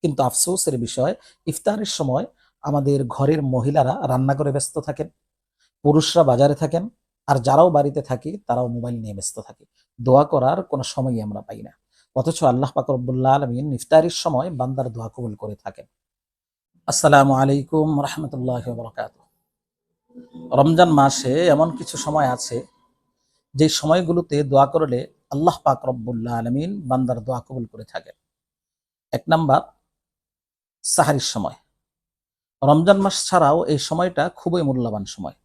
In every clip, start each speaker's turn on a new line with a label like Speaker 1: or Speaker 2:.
Speaker 1: কিন্তু আফসোসের বিষয়, ইফতারের সময় আমাদের ঘরের মহিলারা রান্না করে ব্যস্ত থাকেন, পুরুষরা বাজারে থাকেন, আর যারাও বাড়িতে থাকি তারাও মোবাইল নিয়ে ব্যস্ত থাকি। দোয়া করার কোনো সময়ই আমরা পাই না। অথচ আল্লাহ পাক রব্বুল আলামিন ইফতারের সময় বান্দার দোয়া কবুল করে থাকেন। আসসালামু আলাইকুম রাহমাতুল্লাহি ওয়া বারাকাতুহু। রমজান মাসে এমন কিছু সময় আছে যে সময়গুলোতে দোয়া করলে আল্লাহ পাক রব্বুল আলামিন বান্দার দোয়া কবুল করে থাকেন। এক নাম্বার, সাহারির সময়। রমজান মাস ছাড়াও এই সময়টা খুবই মূল্যবান সময়।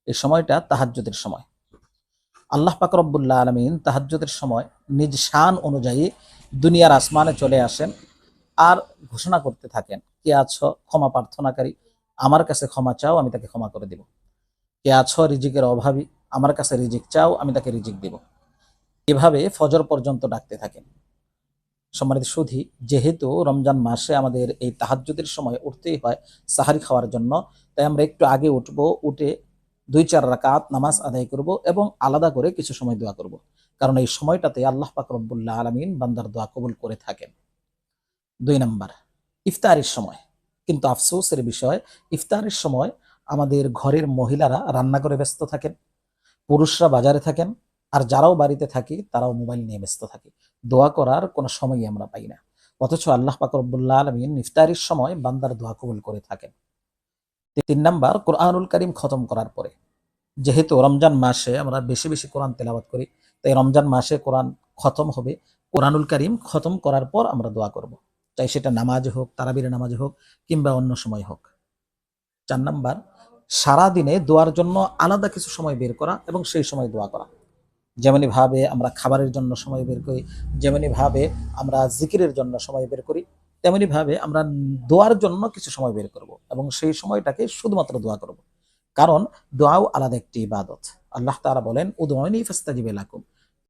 Speaker 1: এই সময়টা তাহাজ্জুদের সময়। আল্লাহ পাক রব্বুল আলামিন তাহাজ্জুদের সময় নিজ শান অনুযায়ী দুনিয়ার আসমানে চলে আসেন আর ঘোষণা করতে থাকেন, কে আছো ক্ষমা প্রার্থনাকারী, আমার কাছে ক্ষমা চাও, আমি তাকে ক্ষমা করে দিব। কে আছো রিজিকের অভাবী, আমার কাছে রিজিক চাও, আমি তাকে রিজিক দিব। এভাবে ফজর পর্যন্ত ডাকতে থাকেন। সম্মানিত সুধী, যেহেতু রমজান মাসে আমাদের এই তাহাজ্জুদের সময় উঠতেই হয় সাহারি খাওয়ার জন্য, তাই আমরা একটু আগে উঠবো, উঠে 2-4 রাকাত নামাজ আদায় করব এবং আলাদা করে কিছু সময় দোয়া করব। কারণ এই সময়টাতে আল্লাহ পাক রব্বুল আলামিন বান্দার দোয়া কবুল করে থাকেন। 2 নাম্বার, ইফতারের সময়। কিন্তু আফসোসের বিষয়, ইফতারের সময় আমাদের ঘরের মহিলারা রান্না করে ব্যস্ত থাকেন, পুরুষরা বাজারে থাকেন, আর যারাও বাড়িতে থাকি তারাও মোবাইল নিয়ে ব্যস্ত থাকি। দোয়া করার কোনো সময়ই আমরা পাই না। অথচ আল্লাহ পাক রব্বুল আলামিন ইফতারের সময় বান্দার দোয়া কবুল করে থাকেন। 3 নাম্বার, কোরআনুল কারীম খতম করার পরে। যেহেতু রমজান মাসে আমরা বেশি বেশি কোরআন তেলাওয়াত করি, তাই রমজান মাসে কোরআন খতম হবে। কোরআনুল কারীম খতম করার পর আমরা দোয়া করব, চাই সেটা নামাজ হোক, তারাবির নামাজ হোক, কিংবা অন্য সময় হোক। 4 নাম্বার, সারা দিনে দোয়ার জন্য আলাদা কিছু সময় বের করা এবং সেই সময় দোয়া করা। যেমনি ভাবে আমরা খাবারের জন্য সময় বের করি, যেমনি ভাবে আমরা জিকিরের জন্য সময় বের করি, তেমনি ভাবে আমরা দোয়ার জন্য কিছু সময় বের করব এবং সেই সময়টাকে শুধুমাত্র দোয়া করব। কারণ দোয়াও আলাদা একটি ইবাদত। আল্লাহ তাআলা বলেন, উদউনি ফাস্তাজিব লাকুম,